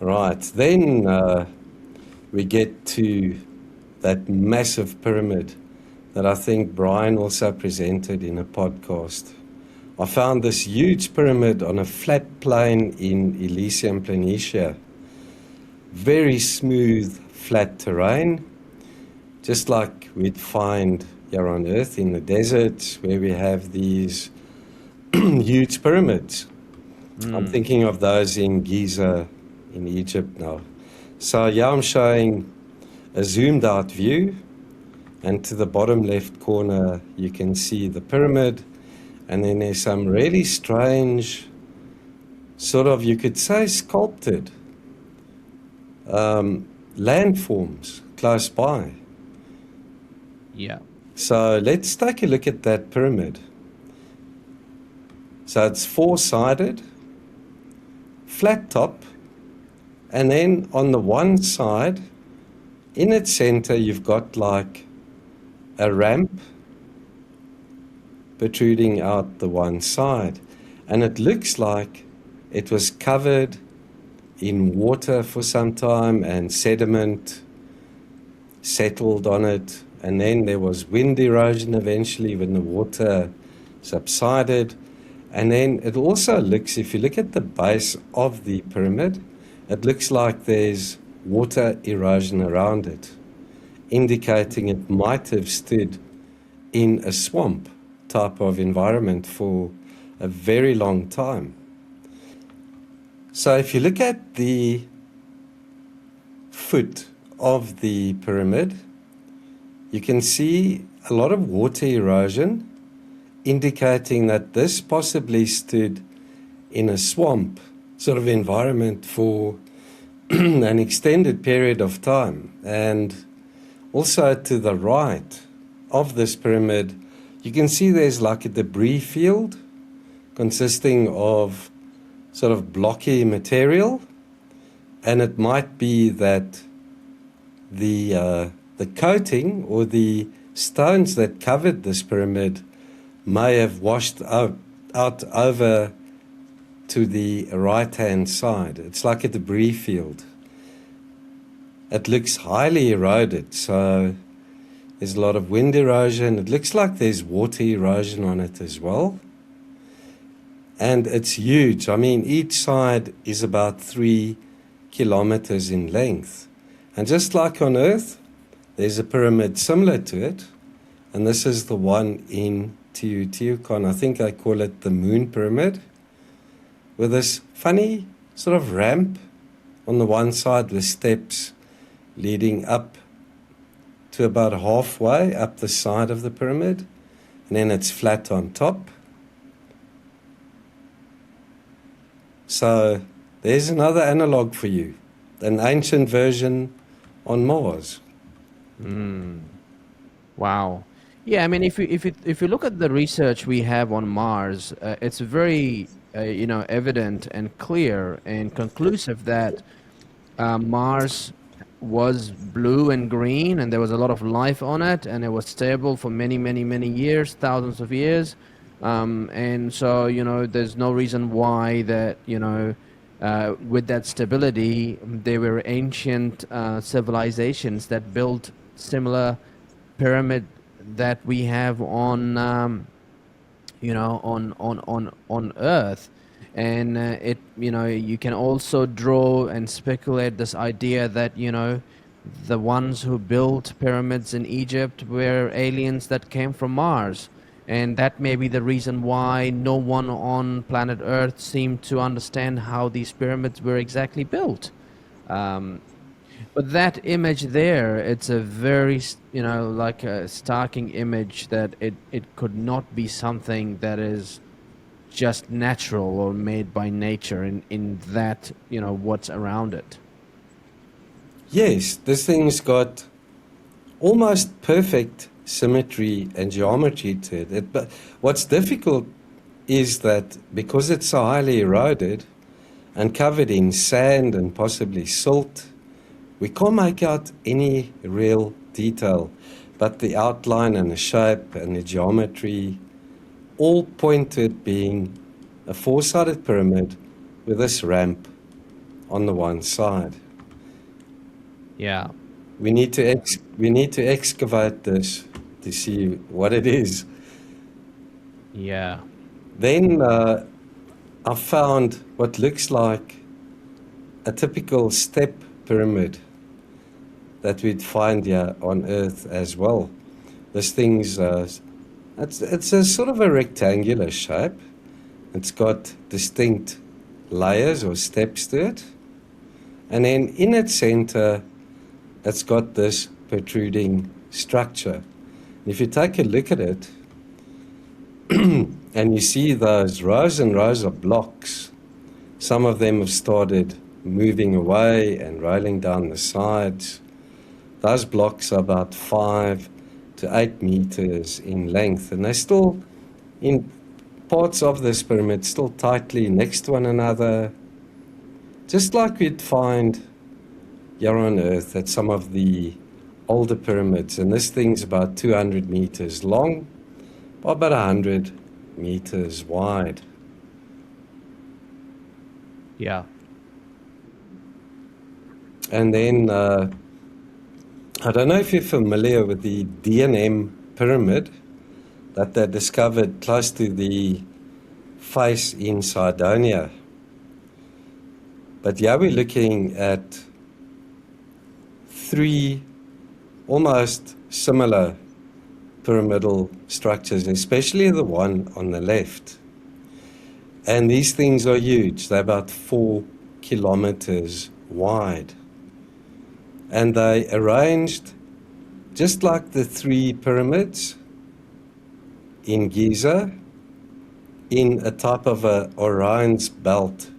Right. Then we get to that massive pyramid that I think Brian also presented in a podcast. I found this huge pyramid on a flat plain in Elysium Planitia. Very smooth, flat terrain, just like we'd find here on Earth in the deserts where we have these huge pyramids. I'm thinking of those in Giza in Egypt now. So yeah, I'm showing a zoomed out view, and to the bottom left corner you can see the pyramid, and then there's some really strange, sort of, you could say, sculpted landforms close by. Yeah. So let's take a look at that pyramid. So it's four-sided, flat top, and then on the one side, in its center, you've got like a ramp protruding out the one side. And it looks like it was covered in water for some time and sediment settled on it. And then there was wind erosion eventually when the water subsided. And then it also looks, if you look at the base of the pyramid, it looks like there's water erosion around it, indicating it might have stood in a swamp type of environment for a very long time. So if you look at the foot of the pyramid, you can see a lot of water erosion, indicating that this possibly stood in a swamp sort of environment for an extended period of time. And also to the right of this pyramid, you can see there's like a debris field consisting of sort of blocky material, and it might be that the coating or the stones that covered this pyramid may have washed out over to the right-hand side. It's like a debris field. It looks highly eroded, so there's a lot of wind erosion. It looks like there's water erosion on it as well. And it's huge. I mean, each side is about 3 kilometers in length. And just like on Earth, there's a pyramid similar to it. And this is the one in Teotihuacan. I think I call it the Moon Pyramid, with this funny sort of ramp on the one side with steps leading up to about halfway up the side of the pyramid, and then it's flat on top. So there's another analog for you, an ancient version on Mars. Wow. Yeah, I mean, if you look at the research we have on Mars, it's very evident and clear and conclusive that Mars was blue and green, and there was a lot of life on it, and it was stable for many, many, many years, thousands of years. And so, there's no reason why that, with that stability, there were ancient civilizations that built similar pyramid that we have on, on Earth. And you can also draw and speculate this idea that, the ones who built pyramids in Egypt were aliens that came from Mars. And that may be the reason why no one on planet Earth seemed to understand how these pyramids were exactly built. But that image there, it's a very, like a starking image that it could not be something that is just natural or made by nature in that, what's around it. Yes, this thing's got almost perfect symmetry and geometry to it. But what's difficult is that because it's so highly eroded and covered in sand and possibly silt, we can't make out any real detail. But the outline and the shape and the geometry all pointed being a four-sided pyramid with this ramp on the one side. Yeah. We need to excavate this to see what it is. Yeah. Then I found what looks like a typical step pyramid that we'd find here on Earth as well. This thing's it's a sort of a rectangular shape. It's got distinct layers or steps to it, and then in its center, it's got this protruding structure. If you take a look at it, and you see those rows and rows of blocks, some of them have started moving away and rolling down the sides. Those blocks are about 5 to 8 meters in length, and they're still, in parts of this pyramid, still tightly next to one another, just like we'd find here on Earth at some of the older pyramids. And this thing's about 200 meters long, about 100 meters wide. Yeah. And then, I don't know if you're familiar with the D&M pyramid that they discovered close to the face in Sardinia. But here we're looking at 3 almost similar pyramidal structures, especially the one on the left. And these things are huge. They're about 4 kilometers wide. And they arranged just like the 3 pyramids in Giza in a type of a Orion's belt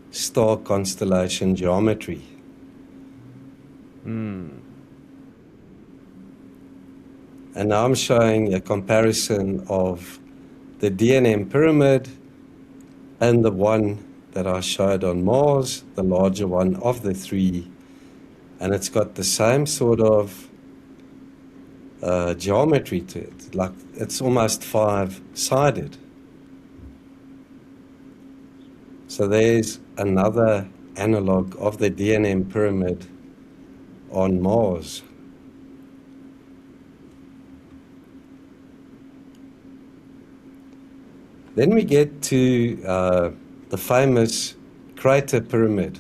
star constellation geometry. And now I'm showing a comparison of the D&M pyramid and the one that I showed on Mars, the larger one of the 3. And it's got the same sort of geometry to it, like it's almost 5-sided. So there's another analog of the D&M pyramid on Mars. Then we get to the famous crater pyramid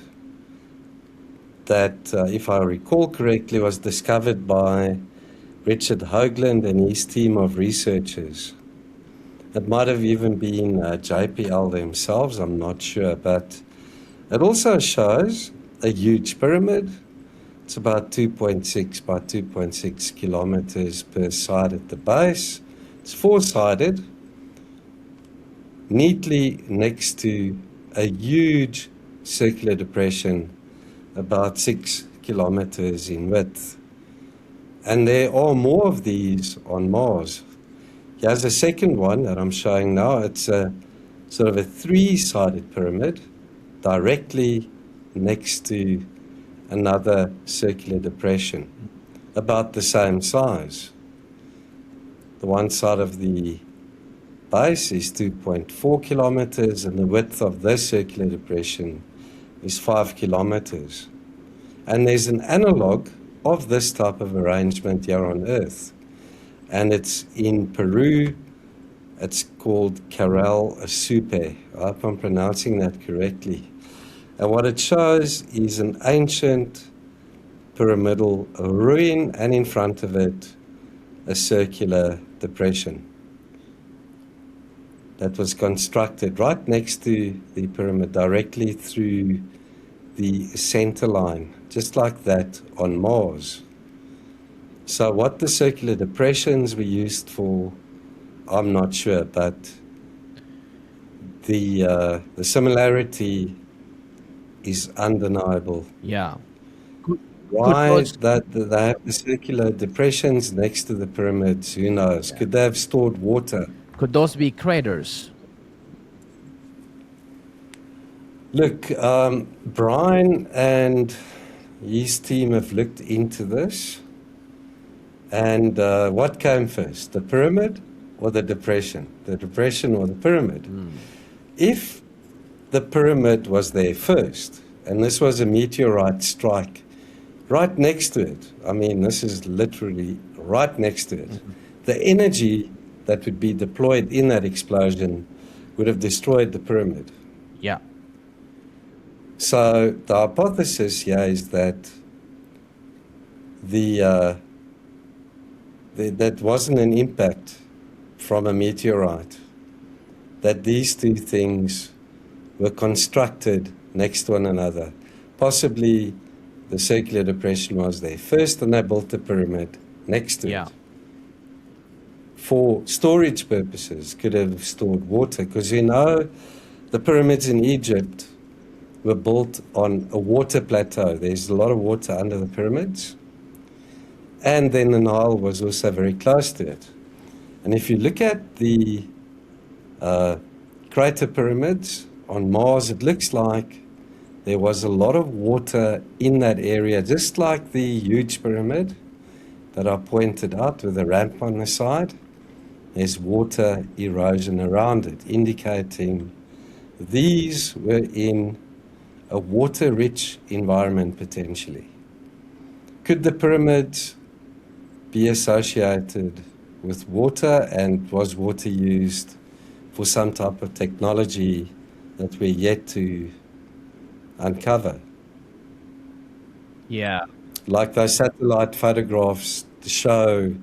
that, if I recall correctly, was discovered by Richard Hoagland and his team of researchers. It might have even been JPL themselves, I'm not sure, but it also shows a huge pyramid. It's about 2.6 by 2.6 kilometers per side at the base. It's 4-sided, neatly next to a huge circular depression about 6 kilometers in width. And there are more of these on Mars. Here's a second one that I'm showing now. It's a sort of a 3-sided pyramid directly next to another circular depression, about the same size. The one side of the base is 2.4 kilometers, and the width of this circular depression is 5 kilometers. And there's an analog of this type of arrangement here on Earth, and it's in Peru. It's called Caral Asupe. I hope I'm pronouncing that correctly. And what it shows is an ancient pyramidal ruin, and in front of it, a circular depression that was constructed right next to the pyramid, directly through the center line, just like that on Mars. So what the circular depressions were used for, I'm not sure, but the similarity is undeniable. Yeah. Why those- that they have the circular depressions next to the pyramids? Who knows? Could they have stored water? Could those be craters? Look, Brian and his team have looked into this. And what came first, the pyramid or the depression? The depression or the pyramid? If the pyramid was there first, and this was a meteorite strike right next to it. I mean, this is literally right next to it. The energy that would be deployed in that explosion would have destroyed the pyramid. Yeah. So the hypothesis here is that that wasn't an impact from a meteorite, that these two things were constructed next to one another. Possibly the circular depression was there first, and they built the pyramid next to Yeah. it. For storage purposes, could have stored water, because you know the pyramids in Egypt were built on a water plateau. There's a lot of water under the pyramids. And then the Nile was also very close to it. And if you look at the crater pyramids on Mars, it looks like there was a lot of water in that area, just like the huge pyramid that I pointed out with a ramp on the side. There's water erosion around it, indicating these were in a water-rich environment potentially. Could the pyramids be associated with water, and was water used for some type of technology that we're yet to uncover? Yeah. Like those satellite photographs to show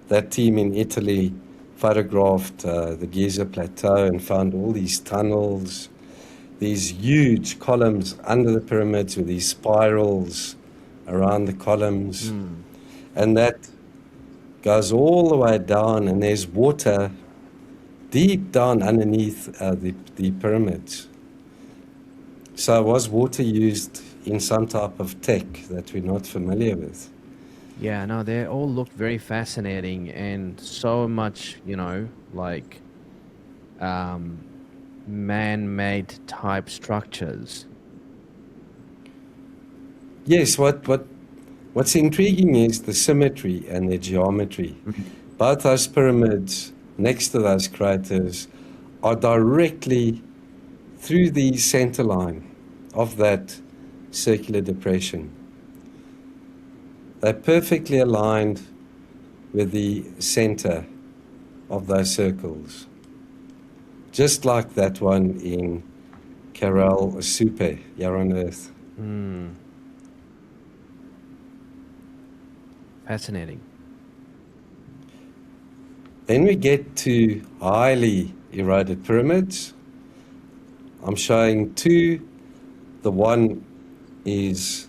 that team in Italy photographed the Giza Plateau and found all these tunnels, these huge columns under the pyramids with these spirals around the columns. And that goes all the way down, and there's water deep down underneath the pyramids. So was water used in some type of tech that we're not familiar with? Yeah, no, they all looked very fascinating and so much, like man-made type structures. Yes, what's intriguing is the symmetry and the geometry. Both those pyramids next to those craters are directly through the center line of that circular depression. They're perfectly aligned with the center of those circles, just like that one in Caral Supe here on Earth. Fascinating. Then we get to highly eroded pyramids. I'm showing two. The one is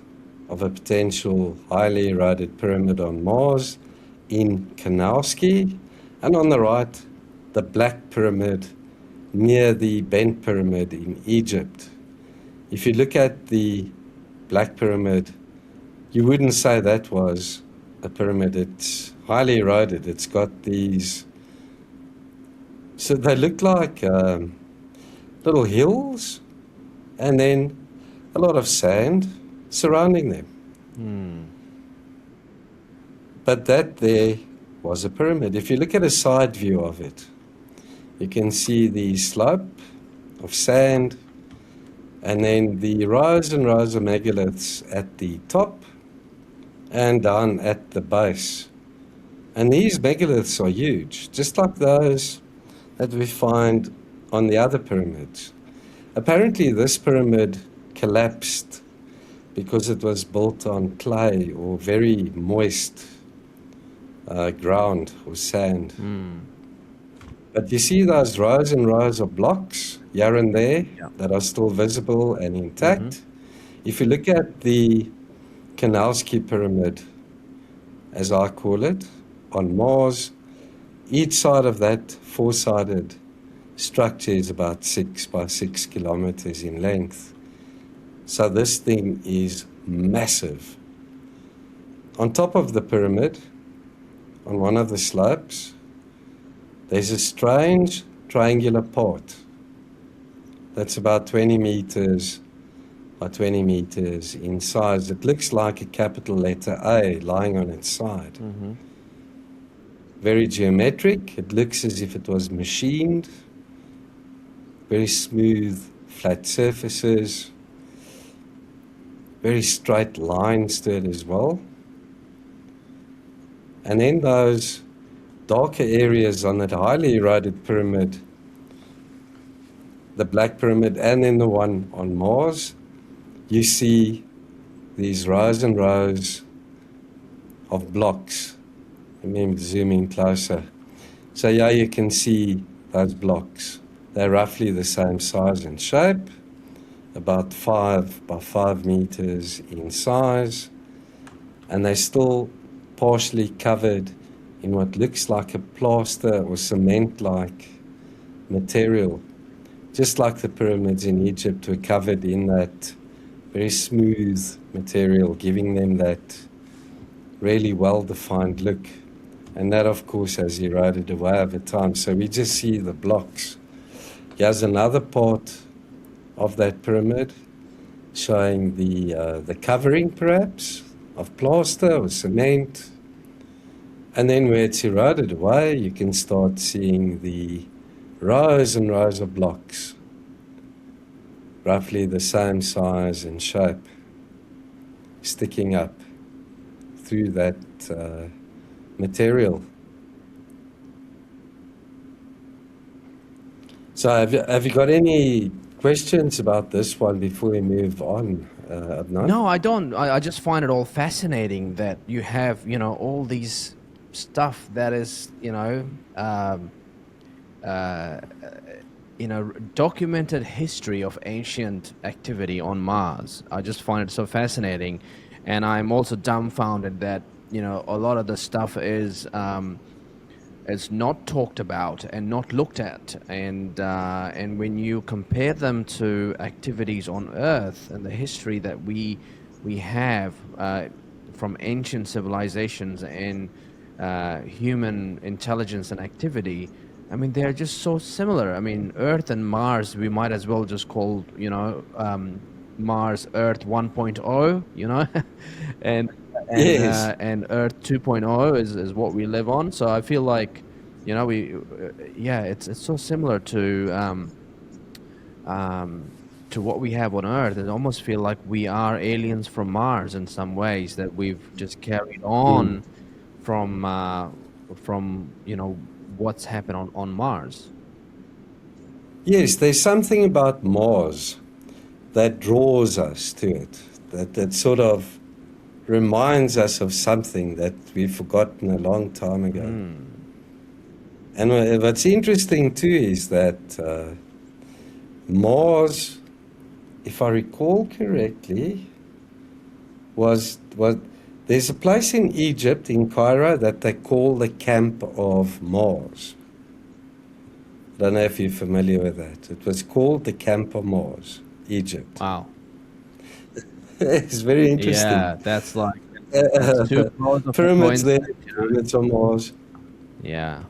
of a potential highly eroded pyramid on Mars in Kanowski, and on the right, the Black Pyramid near the Bent Pyramid in Egypt. If you look at the Black Pyramid, you wouldn't say that was a pyramid. It's highly eroded. It's got these, so they look like little hills, and then a lot of sand surrounding them. But that there was a pyramid. If you look at a side view of it, you can see the slope of sand, and then the rows and rows of megaliths at the top and down at the base. And these megaliths are huge, just like those that we find on the other pyramids. Apparently this pyramid collapsed because it was built on clay or very moist ground or sand. But you see those rows and rows of blocks here and there that are still visible and intact. If you look at the Kanowski Pyramid, as I call it, on Mars, each side of that four-sided structure is about 6 by 6 kilometers in length. So this thing is massive. On top of the pyramid, on one of the slopes, there's a strange triangular part that's about 20 meters by 20 meters in size. It looks like a capital letter A lying on its side. Very geometric. It looks as if it was machined. Very smooth, flat surfaces. very straight lines to it as well. And then those darker areas on that highly eroded pyramid, the Black Pyramid and then the one on Mars, you see these rows and rows of blocks. Let me zoom in closer. So yeah, you can see those blocks. They're roughly the same size and shape, about 5 by 5 meters in size, and they're still partially covered in what looks like a plaster or cement-like material, just like the pyramids in Egypt were covered in that very smooth material, giving them that really well-defined look. And that, of course, has eroded away over time. So we just see the blocks. Here's another part of that pyramid showing the covering, perhaps, of plaster or cement. And then where it's eroded away, you can start seeing the rows and rows of blocks, roughly the same size and shape, sticking up through that material. So have you got any questions about this one before we move on, Adnan? No, I don't. I just find it all fascinating that you have, all these stuff that is, documented history of ancient activity on Mars. I just find it so fascinating, and I'm also dumbfounded that a lot of the stuff is not talked about and not looked at, and when you compare them to activities on Earth and the history that we have from ancient civilizations and human intelligence and activity, I mean, they're just so similar. I mean, Earth and Mars, we might as well just call, Mars Earth 1.0, and Yes. and Earth 2.0 is what we live on. So I feel like, it's so similar to what we have on Earth. It almost feel like we are aliens from Mars in some ways, that we've just carried on from what's happened on Mars. Yes, there's something about Mars that draws us to it, that sort of reminds us of something that we've forgotten a long time ago. And what's interesting too is that Mars, if I recall correctly, was there's a place in Egypt, in Cairo, that they call the Camp of Mars. I don't know if you're familiar with that. It was called the Camp of Mars, Egypt. Wow. It's very interesting. Yeah, that's like that's too close of a Pyramids there, coincidence, pyramids on Mars. Yeah.